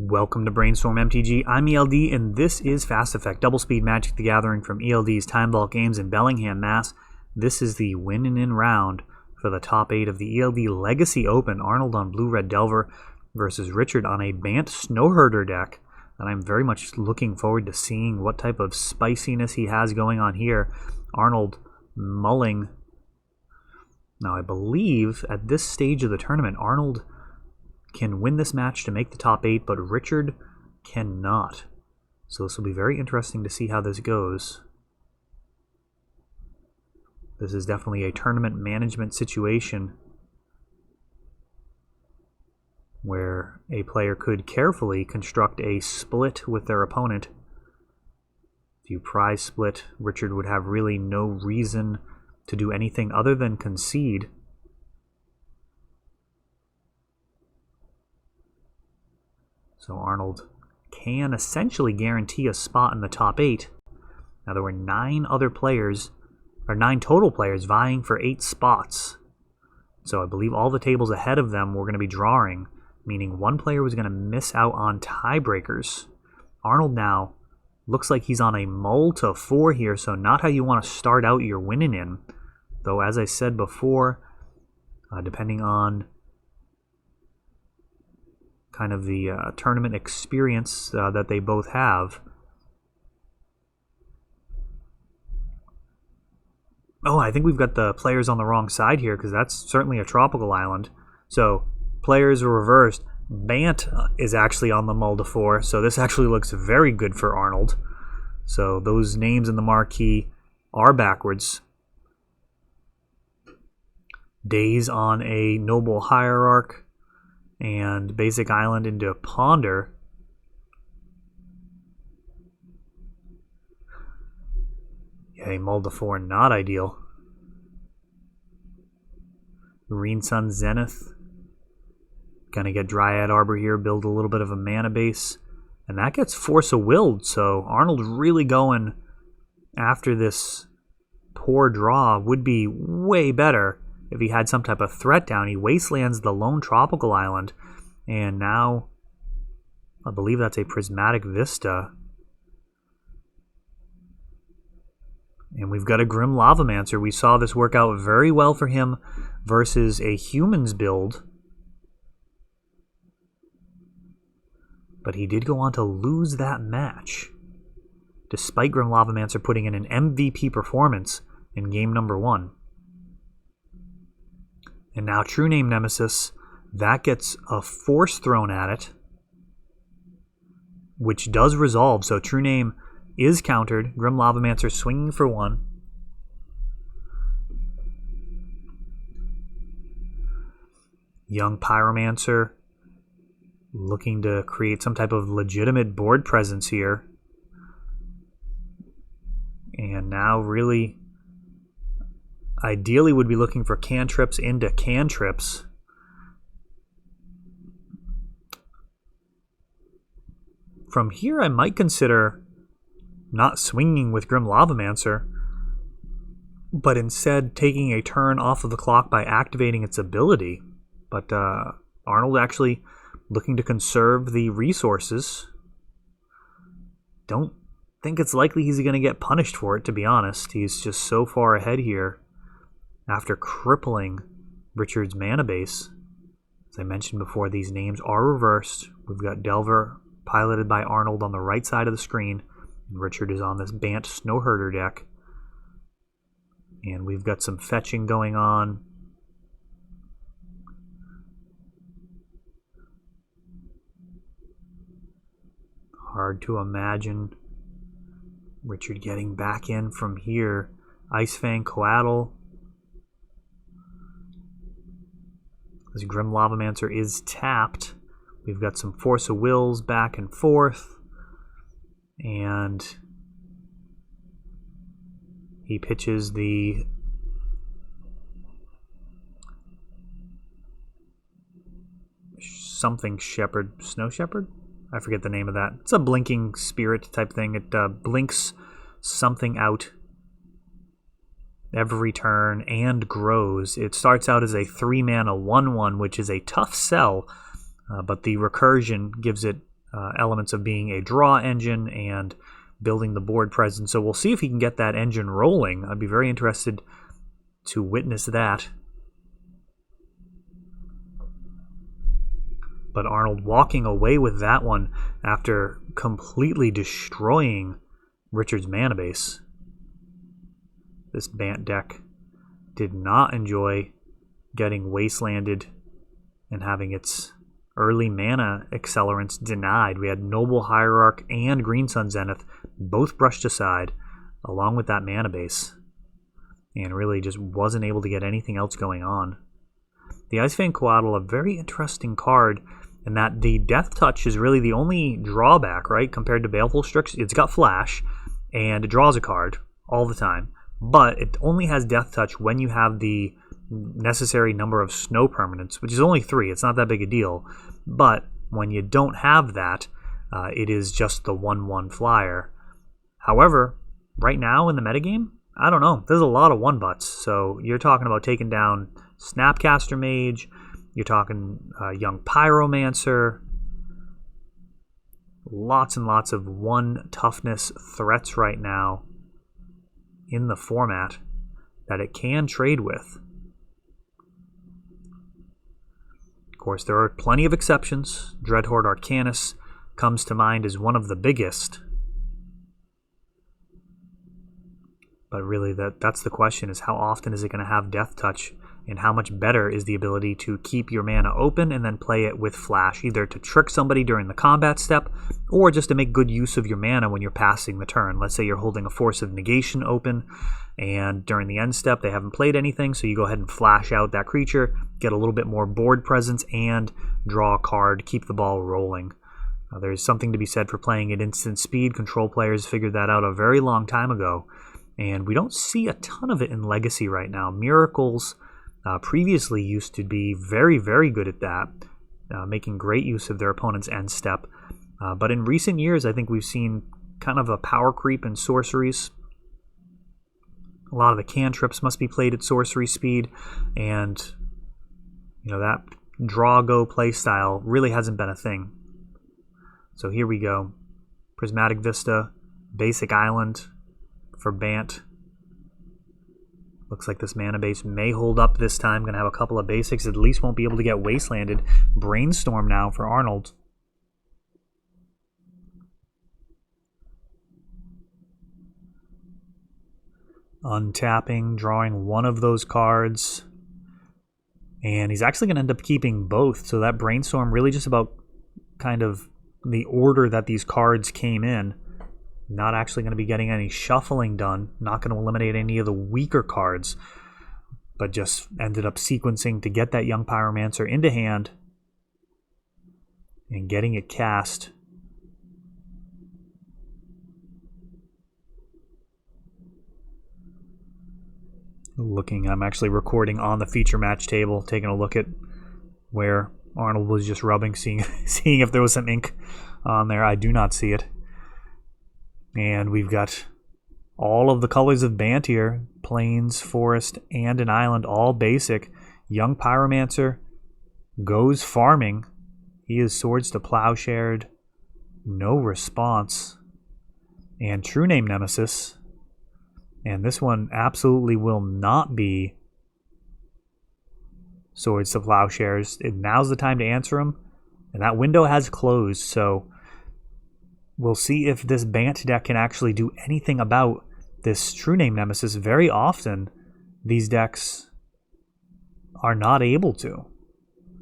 Welcome to Brainstorm MTG. I'm ELD, and this is Fast Effect, Double Speed Magic the Gathering from ELD's Time Vault Games in Bellingham, Mass. This is the win-in round for the top 8 of the ELD Legacy Open. Arnold on Blue-Red Delver versus Richard on a Bant Snowherder deck. And I'm very much looking forward to seeing what type of spiciness he has going on here. Arnold mulling. Now, I believe at this stage of the tournament, Arnold can win this match to make the top 8, but Richard cannot. So this will be very interesting to see how this goes. This is definitely a tournament management situation where a player could carefully construct a split with their opponent. If you prize split, Richard would have really no reason to do anything other than concede. So Arnold can essentially guarantee a spot in the top 8. Now there were 9 total players vying for 8 spots. So I believe all the tables ahead of them were going to be drawing, meaning one player was going to miss out on tiebreakers. Arnold now looks like he's on a mull to 4 here, so not how you want to start out your winning in. Though as I said before, depending on kind of the tournament experience that they both have. Oh, I think we've got the players on the wrong side here because that's certainly a tropical island. So players are reversed. Bant is actually on the mull to 4, so this actually looks very good for Arnold. So those names in the marquee are backwards. Days on a Noble Hierarch and Basic Island into Ponder. Yeah, mull to 4, not ideal. Marine Sun Zenith. Gonna get Dryad Arbor here, build a little bit of a mana base. And that gets Force of Willed, so Arnold really going after this poor draw would be way better if he had some type of threat down. He wastelands the lone tropical island, and now I believe that's a Prismatic Vista. And we've got a Grim Lavamancer. We saw this work out very well for him versus a humans build. But he did go on to lose that match, despite Grim Lavamancer putting in an MVP performance in game number 1. And now True Name Nemesis, that gets a force thrown at it, which does resolve. So True Name is countered. Grim Lavamancer swinging for 1. Young Pyromancer looking to create some type of legitimate board presence here. And now really ideally would be looking for cantrips into cantrips. From here, I might consider not swinging with Grim Lavamancer, but instead taking a turn off of the clock by activating its ability. But Arnold actually looking to conserve the resources. Don't think it's likely he's going to get punished for it, to be honest. He's just so far ahead here after crippling Richard's mana base. As I mentioned before, these names are reversed. We've got Delver piloted by Arnold on the right side of the screen, and Richard is on this Bant Snowherder deck. And we've got some fetching going on. Hard to imagine Richard getting back in from here. Icefang Coatl. This Grim Lavamancer is tapped. We've got some Force of Wills back and forth. And he pitches the something Shepherd. Snow Shepherd? I forget the name of that. It's a blinking spirit type thing. It blinks something out every turn and grows. It starts out as a 3-mana 1/1, which is a tough sell, but the recursion gives it elements of being a draw engine and building the board presence. So we'll see if he can get that engine rolling. I'd be very interested to witness that. But Arnold walking away with that one after completely destroying Richard's mana base. This Bant deck did not enjoy getting wastelanded and having its early mana accelerants denied. We had Noble Hierarch and Green Sun Zenith both brushed aside along with that mana base, and really just wasn't able to get anything else going on. The Icefang Coatl, a very interesting card in that the Death Touch is really the only drawback, right, compared to Baleful Strix. It's got Flash, and it draws a card all the time, but it only has Death Touch when you have the necessary number of snow permanents, which is only 3. It's not that big a deal. But when you don't have that, it is just the 1/1 flyer. However, right now in the metagame, I don't know. There's a lot of 1-buts. So you're talking about taking down Snapcaster Mage. You're talking Young Pyromancer. Lots and lots of 1 toughness threats right now in the format that it can trade with. Of course, there are plenty of exceptions. Dreadhorde Arcanus comes to mind as one of the biggest. But really, that's the question, is how often is it going to have Death Touch, and how much better is the ability to keep your mana open and then play it with Flash, either to trick somebody during the combat step or just to make good use of your mana when you're passing the turn. Let's say you're holding a Force of Negation open, and during the end step they haven't played anything, so you go ahead and flash out that creature, get a little bit more board presence, and draw a card, keep the ball rolling. There's something to be said for playing at instant speed. Control players figured that out a very long time ago, and we don't see a ton of it in Legacy right now. Miracles previously used to be very, very good at that, making great use of their opponent's end step. But in recent years, I think we've seen kind of a power creep in sorceries. A lot of the cantrips must be played at sorcery speed, and that draw-go play style really hasn't been a thing. So here we go. Prismatic Vista, Basic Island for Bant. Looks like this mana base may hold up this time. Going to have a couple of basics. At least won't be able to get wastelanded. Brainstorm now for Arnold. Untapping, drawing one of those cards. And he's actually going to end up keeping both. So that Brainstorm really just about kind of the order that these cards came in. Not actually going to be getting any shuffling done. Not going to eliminate any of the weaker cards. But just ended up sequencing to get that Young Pyromancer into hand. And getting it cast. I'm actually recording on the feature match table, taking a look at where Arnold was just rubbing, seeing if there was some ink on there. I do not see it. And we've got all of the colors of Bant here. Plains, forest, and an island, all basic. Young Pyromancer goes farming. He is Swords to Plowshared. No response. And True Name Nemesis. And this one absolutely will not be Swords to Plowshares. Now's the time to answer him. And that window has closed, so we'll see if this Bant deck can actually do anything about this True Name Nemesis. Very often, these decks are not able to.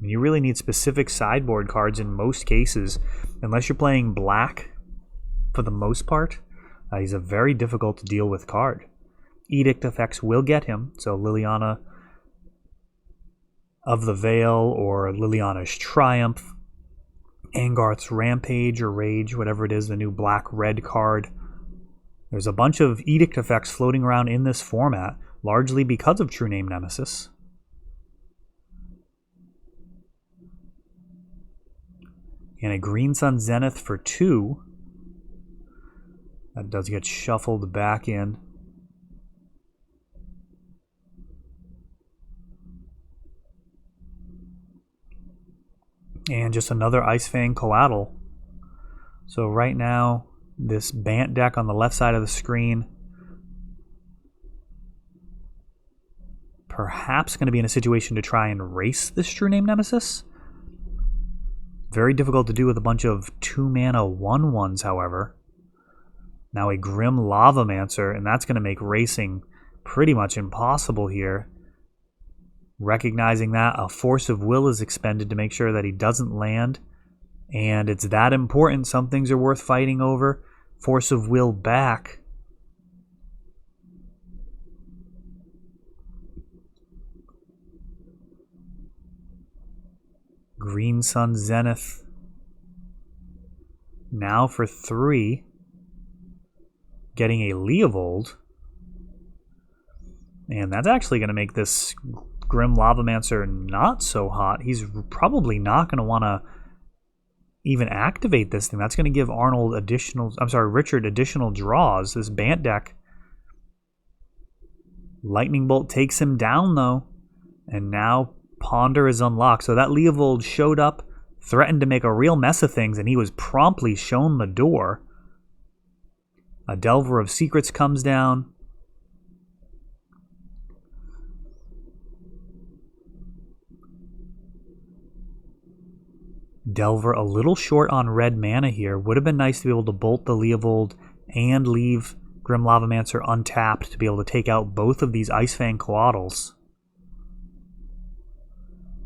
You really need specific sideboard cards in most cases. Unless you're playing black, for the most part, he's a very difficult to deal with card. Edict effects will get him, so Liliana of the Veil or Liliana's Triumph, Angarth's Rampage or Rage, whatever it is, the new black-red card. There's a bunch of Edict effects floating around in this format, largely because of True Name Nemesis. And a Green Sun Zenith for 2. That does get shuffled back in. And just another Icefang Coatl. So right now, this Bant deck on the left side of the screen, perhaps going to be in a situation to try and race this True Name Nemesis. Very difficult to do with a bunch of 2-mana 1/1s, however. Now a Grim Lavamancer, and that's going to make racing pretty much impossible here. Recognizing that, a Force of Will is expended to make sure that he doesn't land. And it's that important. Some things are worth fighting over. Force of Will back. Green Sun Zenith. Now for 3. Getting a Leovold. And that's actually going to make this Grim Lavamancer not so hot. He's probably not going to want to even activate this thing. That's going to give Richard additional draws. This Bant deck. Lightning Bolt takes him down though. And now Ponder is unlocked. So that Leovold showed up, threatened to make a real mess of things, and he was promptly shown the door. A Delver of Secrets comes down. Delver a little short on red mana here. Would have been nice to be able to bolt the Leovold and leave Grim Lavamancer untapped to be able to take out both of these Icefang Coatls.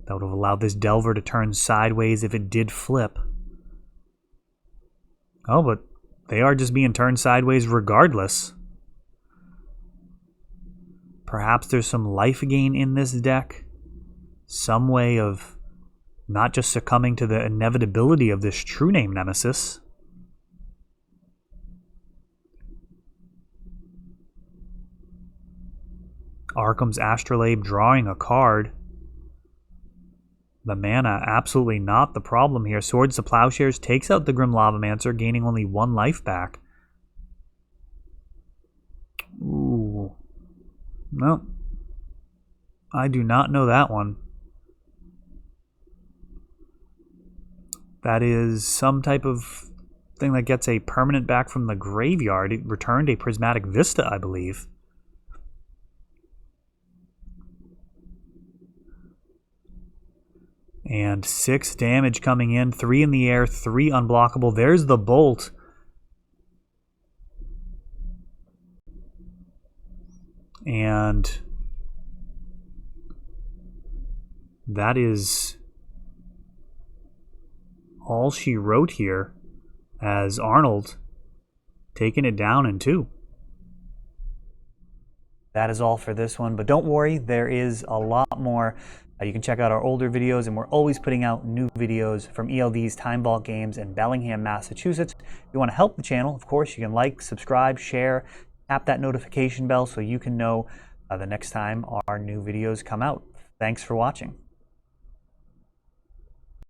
That would have allowed this Delver to turn sideways if it did flip. Oh, but they are just being turned sideways regardless. Perhaps there's some life gain in this deck. Some way of not just succumbing to the inevitability of this True Name Nemesis. Arkham's Astrolabe drawing a card. The mana, absolutely not the problem here. Swords to Plowshares takes out the Grim Lavamancer, gaining only 1 life back. Ooh. No. I do not know that one. That is some type of thing that gets a permanent back from the graveyard. It returned a Prismatic Vista, I believe. And 6 damage coming in. 3 in the air, 3 unblockable. There's the bolt. And that is all she wrote here, as Arnold taking it down in 2. That is all for this one, but don't worry, there is a lot more. You can check out our older videos, and we're always putting out new videos from ELD's Time Vault Games in Bellingham, Massachusetts. If you want to help the channel, of course, you can like, subscribe, share, tap that notification bell so you can know the next time our new videos come out. Thanks for watching.